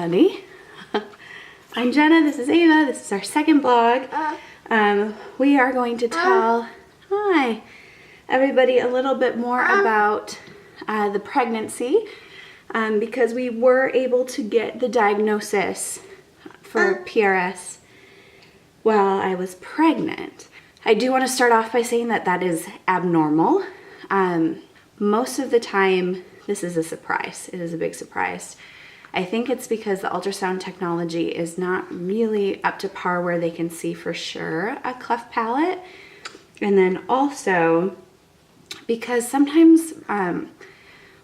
everybody. I'm Jenna, this is Ava, this is our second vlog. We are going to tell, hi, everybody a little bit more about the pregnancy because we were able to get the diagnosis for PRS while I was pregnant. I do want to start off by saying that that is abnormal. Most of the time, this is a surprise. It is a big surprise. I think it's because the ultrasound technology is not really up to par where they can see for sure a cleft palate. And then also because sometimes,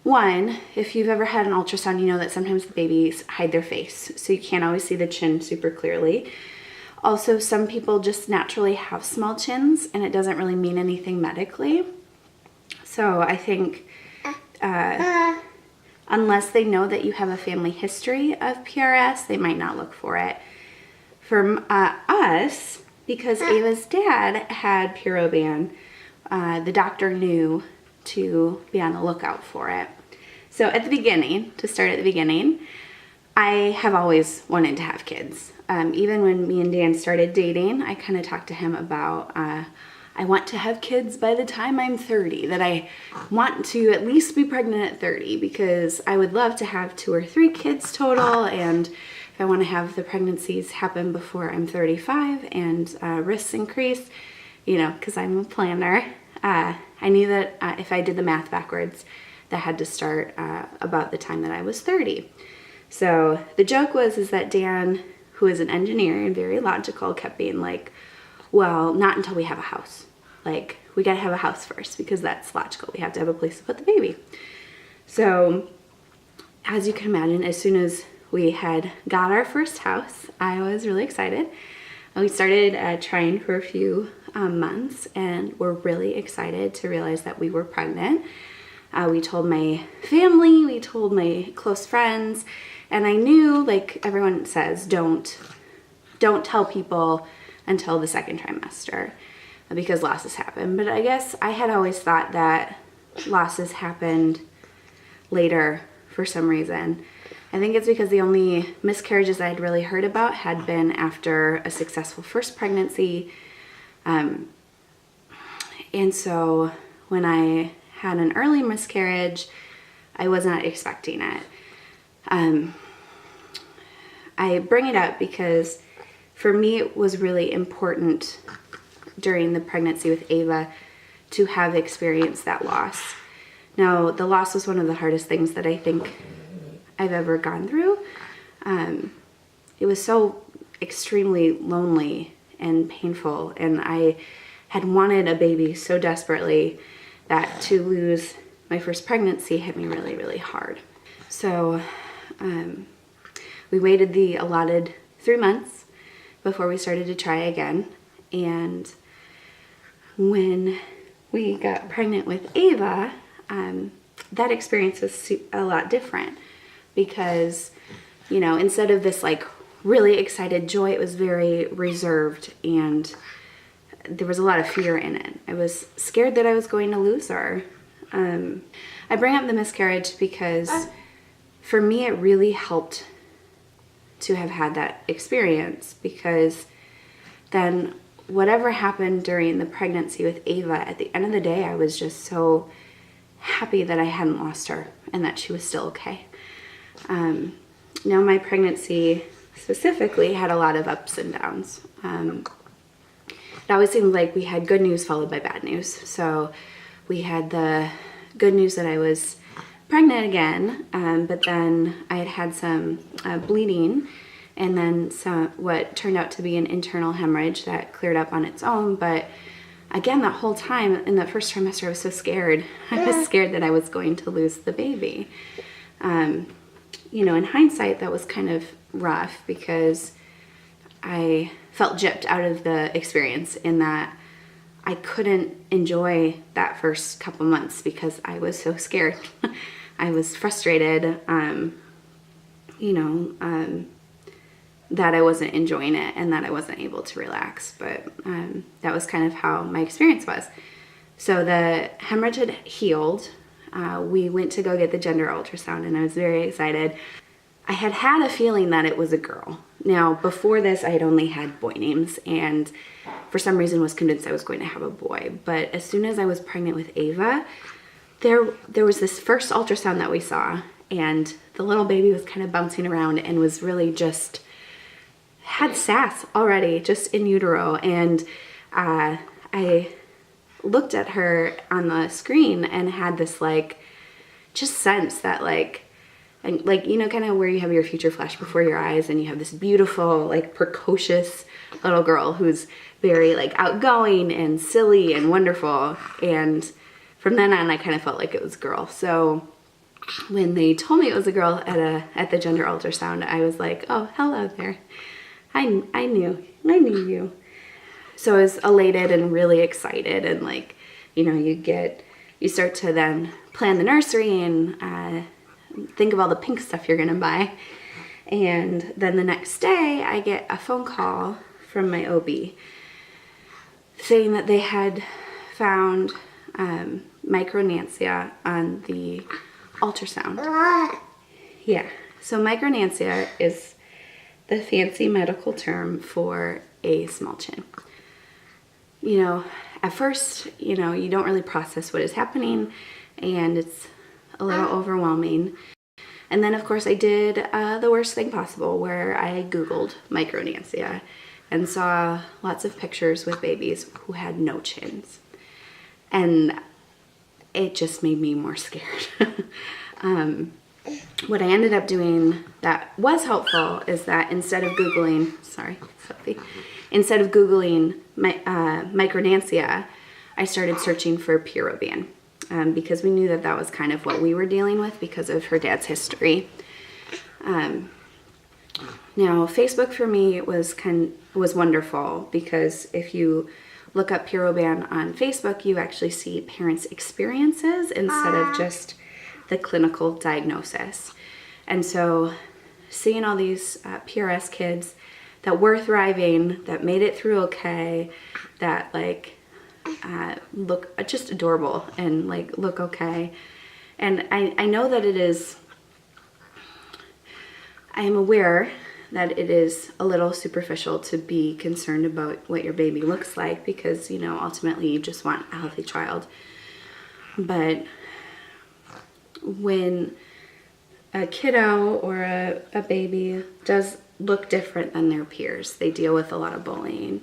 one, if you've ever had an ultrasound, you know that sometimes the babies hide their face, so you can't always see the chin super clearly. Also, some people just naturally have small chins and it doesn't really mean anything medically. So I think unless they know that you have a family history of PRS, they might not look for it. For us, because Ava's dad had Puroban, the doctor knew to be on the lookout for it. So at the beginning, to start at the beginning, I have always wanted to have kids. Even when me and Dan started dating, I kind of talked to him about I want to have kids by the time I'm 30, that I want to at least be pregnant at 30 because I would love to have 2 or 3 kids total, and if I want to have the pregnancies happen before I'm 35 and risks increase, you know, because I'm a planner. I knew that if I did the math backwards, that had to start about the time that I was 30. So the joke is that Dan, who is an engineer and very logical, kept being like, well, not until we have a house. Like, we gotta have a house first because that's logical. We have to have a place to put the baby. So, as you can imagine, as soon as we had got our first house, I was really excited. We started trying for a few months and we're really excited to realize that we were pregnant. We told my family, we told my close friends, and I knew, like everyone says, don't tell people until the second trimester because losses happen. But I guess I had always thought that losses happened later for some reason. I think it's because the only miscarriages I'd really heard about had been after a successful first pregnancy. And so when I had an early miscarriage, I was not expecting it. I bring it up because for me, it was really important during the pregnancy with Ava to have experienced that loss. Now, the loss was one of the hardest things that I think I've ever gone through. It was so extremely lonely and painful, and I had wanted a baby so desperately that to lose my first pregnancy hit me really, really hard. So we waited the allotted 3 months before we started to try again. And when we got pregnant with Ava, that experience was a lot different because, you know, instead of this like really excited joy, it was very reserved and there was a lot of fear in it. I was scared that I was going to lose her. I bring up the miscarriage because for me, it really helped to have had that experience because then whatever happened during the pregnancy with Ava, at the end of the day, I was just so happy that I hadn't lost her and that she was still okay. Now my pregnancy specifically had a lot of ups and downs. It always seemed like we had good news followed by bad news. So we had the good news that I was pregnant again, but then I had had some bleeding and then what turned out to be an internal hemorrhage that cleared up on its own. But again, that whole time in the first trimester, I was so scared. I was scared that I was going to lose the baby. You know, in hindsight, that was kind of rough because I felt gypped out of the experience in that I couldn't enjoy that first couple months because I was so scared. I was frustrated, you know, that I wasn't enjoying it and that I wasn't able to relax. But that was kind of how my experience was. So the hemorrhage had healed. We went to go get the gender ultrasound and I was very excited. I had had a feeling that it was a girl. Now, before this, I had only had boy names, and for some reason was convinced I was going to have a boy. But as soon as I was pregnant with Ava, there was this first ultrasound that we saw, and the little baby was kind of bouncing around and was really just had sass already, just in utero. And I looked at her on the screen and had this like just sense that like, and like, you know, kind of where you have your future flash before your eyes and you have this beautiful, like precocious little girl who's very like outgoing and silly and wonderful. And from then on, I kind of felt like it was a girl. So when they told me it was a girl at the gender ultrasound, I was like, oh, hello there. I knew you. So I was elated and really excited. And like, you know, you start to then plan the nursery and think of all the pink stuff you're gonna buy. And then the next day I get a phone call from my OB saying that they had found micronancia on the ultrasound. Yeah, so micronancia is the fancy medical term for a small chin. You know, at first, you know, you don't really process what is happening and it's a little overwhelming. And then of course I did the worst thing possible, where I Googled micronancia and saw lots of pictures with babies who had no chins. And it just made me more scared. What I ended up doing that was helpful is that instead of Googling, micronancia, I started searching for Pierre, because we knew that that was kind of what we were dealing with because of her dad's history. Now, Facebook for me was wonderful, because if you look up Pierre on Facebook, you actually see parents' experiences instead of just the clinical diagnosis. And so seeing all these PRS kids that were thriving, that made it through okay, that like look just adorable and like look okay. And I know that I am aware that it is a little superficial to be concerned about what your baby looks like, because, you know, ultimately you just want a healthy child. But when a kiddo or a baby does look different than their peers, they deal with a lot of bullying.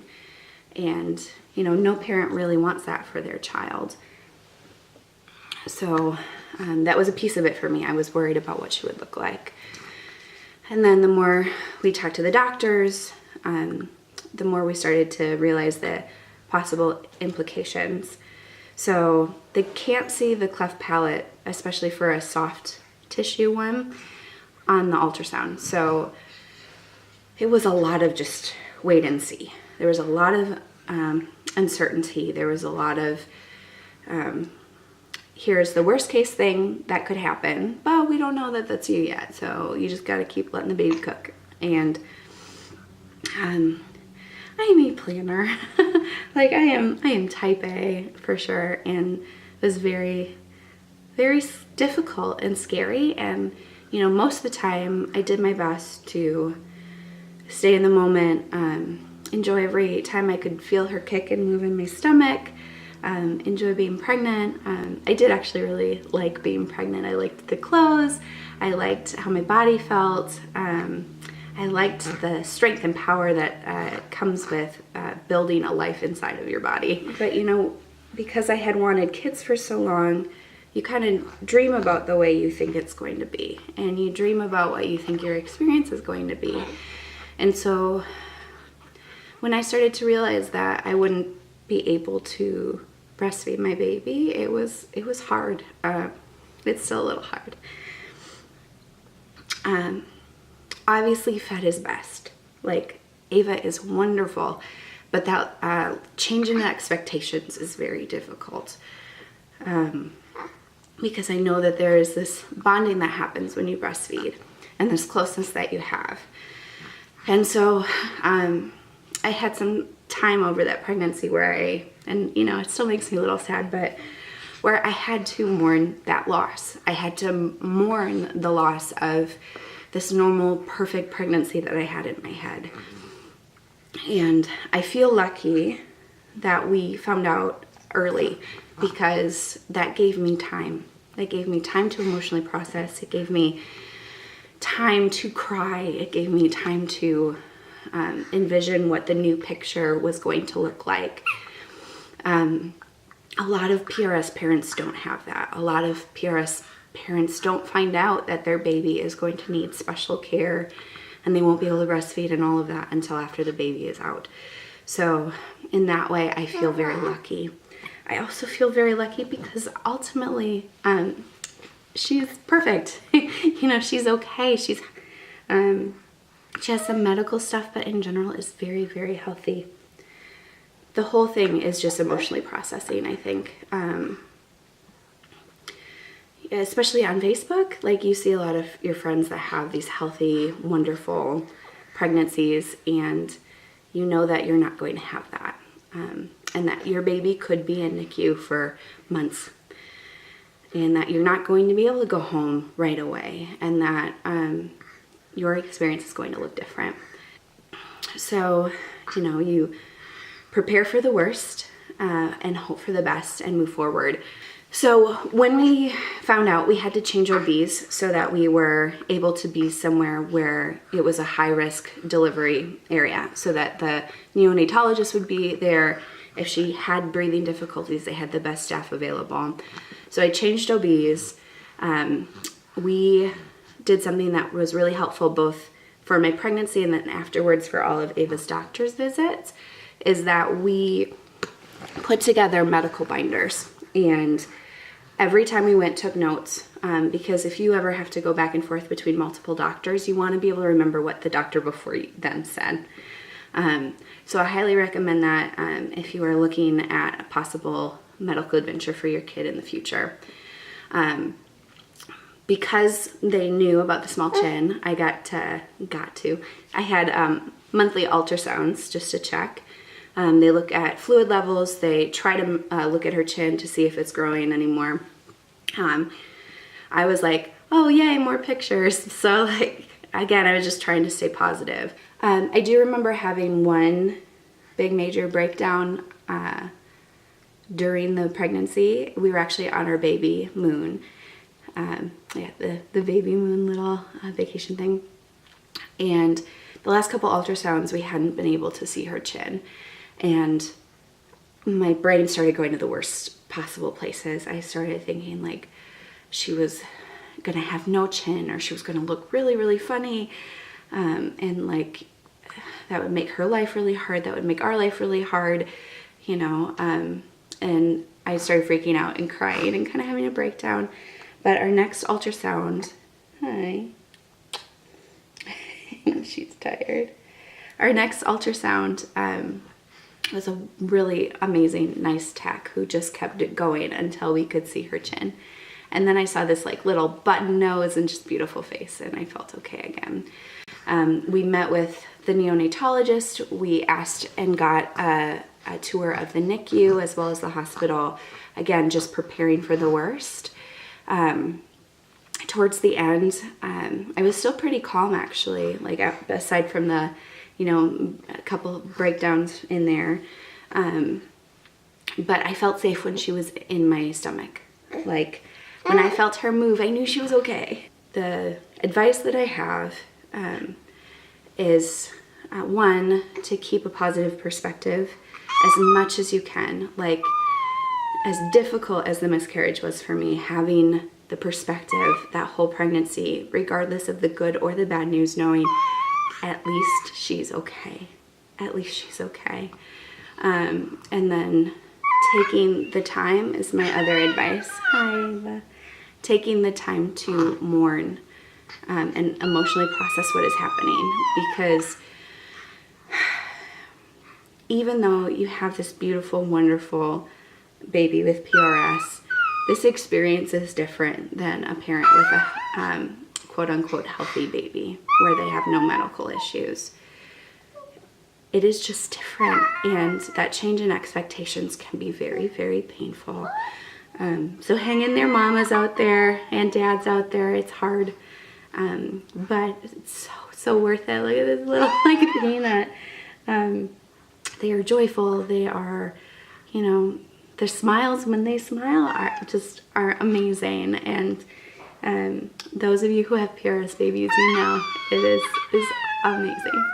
And, you know, no parent really wants that for their child. So that was a piece of it for me. I was worried about what she would look like. And then the more we talked to the doctors, the more we started to realize the possible implications. So they can't see the cleft palate, especially for a soft tissue one, on the ultrasound. So it was a lot of just wait and see. There was a lot of uncertainty. There was a lot of, here's the worst case thing that could happen, but we don't know that that's you yet. So you just got to keep letting the baby cook. And I'm a planner. Like I am type A for sure. And it was very, very difficult and scary. And, you know, most of the time I did my best to stay in the moment, enjoy every time I could feel her kick and move in my stomach, enjoy being pregnant. I did actually really like being pregnant. I liked the clothes. I liked how my body felt. I liked the strength and power that comes with building a life inside of your body. But, you know, because I had wanted kids for so long, you kind of dream about the way you think it's going to be. And you dream about what you think your experience is going to be. And so when I started to realize that I wouldn't be able to breastfeed my baby, it was hard. It's still a little hard. Obviously fed is best. Like, Ava is wonderful, but that changing the expectations is very difficult. Because I know that there is this bonding that happens when you breastfeed and this closeness that you have. And so I had some time over that pregnancy where and you know, it still makes me a little sad, but where I had to mourn that loss. I had to mourn the loss of this normal, perfect pregnancy that I had in my head. And I feel lucky that we found out early, because that gave me time. It gave me time to emotionally process. It gave me time to cry. It gave me time to envision what the new picture was going to look like. A lot of PRS parents don't have that. A lot of PRS parents don't find out that their baby is going to need special care, and they won't be able to breastfeed and all of that until after the baby is out. So in that way, I feel very lucky. I also feel very lucky because ultimately, she's perfect. You know, she's okay. She has some medical stuff, but in general is very, very healthy. The whole thing is just emotionally processing, I think. Especially on Facebook, like you see a lot of your friends that have these healthy, wonderful pregnancies, and you know that you're not going to have that. And that your baby could be in NICU for months, and that you're not going to be able to go home right away, and that your experience is going to look different. So, you know, you prepare for the worst and hope for the best and move forward. So when we found out, we had to change OBs so that we were able to be somewhere where it was a high-risk delivery area, so that the neonatologist would be there. If she had breathing difficulties, they had the best staff available. So I changed OBs. We did something that was really helpful both for my pregnancy and then afterwards for all of Ava's doctor's visits, is that we put together medical binders. And every time we went, took notes, because if you ever have to go back and forth between multiple doctors, you want to be able to remember what the doctor before them said. So I highly recommend that if you are looking at a possible medical adventure for your kid in the future. Because they knew about the small chin, I I had monthly ultrasounds just to check. They look at fluid levels. They try to look at her chin to see if it's growing anymore. I was like, oh yay, more pictures. So like, again, I was just trying to stay positive. I do remember having one big major breakdown during the pregnancy. We were actually on our baby moon. The baby moon little vacation thing. And the last couple ultrasounds, we hadn't been able to see her chin. And my brain started going to the worst possible places. I started thinking like she was gonna have no chin, or she was gonna look really, really funny. And like that would make her life really hard. That would make our life really hard, you know. And I started freaking out and crying and kind of having a breakdown. But our next ultrasound, hi, she's tired. Our next ultrasound was a really amazing, nice tech who just kept it going until we could see her chin. And then I saw this like little button nose and just beautiful face, and I felt okay again. We met with the neonatologist. We asked and got a tour of the NICU as well as the hospital. Again, just preparing for the worst. Towards the end, I was still pretty calm actually, like aside from the, you know, a couple of breakdowns in there. But I felt safe when she was in my stomach. Like when I felt her move, I knew she was okay. The advice that I have is one, to keep a positive perspective as much as you can. Like, as difficult as the miscarriage was for me, having the perspective that whole pregnancy, regardless of the good or the bad news, knowing at least she's okay. At least she's okay. And then taking the time is my other advice. Hi, Ava. Taking the time to mourn and emotionally process what is happening, because even though you have this beautiful, wonderful baby with PRS, this experience is different than a parent with a quote-unquote healthy baby where they have no medical issues. It is just different, and that change in expectations can be very, very painful. So hang in there, mamas out there and dads out there. It's hard. But it's so worth it. Look at this little like thing. They are joyful. They are, you know, their smiles when they smile are amazing. And those of you who have PRS babies, you know it is amazing.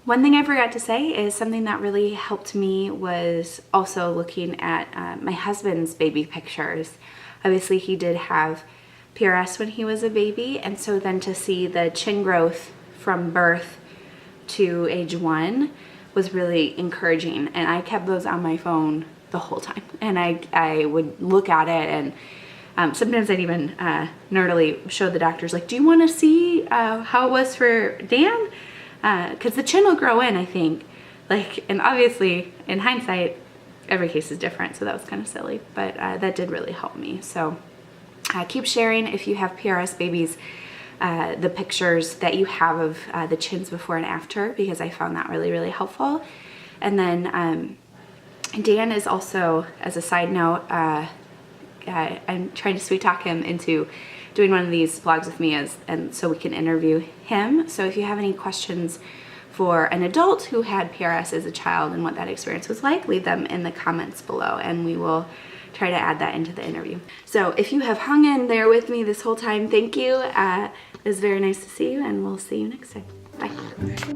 One thing I forgot to say is something that really helped me was also looking at my husband's baby pictures. Obviously, he did have PRS when he was a baby, and so then to see the chin growth from birth to age 1 was really encouraging, and I kept those on my phone the whole time, and I would look at it, and sometimes I'd even nerdily show the doctors, like, do you want to see how it was for Dan? Because the chin will grow in, I think, like, and obviously in hindsight every case is different, so that was kind of silly, but that did really help me. So keep sharing if you have PRS babies, the pictures that you have of the chins before and after, because I found that really, really helpful. And then Dan is also, as a side note, I'm trying to sweet talk him into doing one of these vlogs with me, and so we can interview him. So if you have any questions for an adult who had PRS as a child and what that experience was like, leave them in the comments below, and we will try to add that into the interview. So if you have hung in there with me this whole time, thank you. It was very nice to see you, and we'll see you next time. Bye.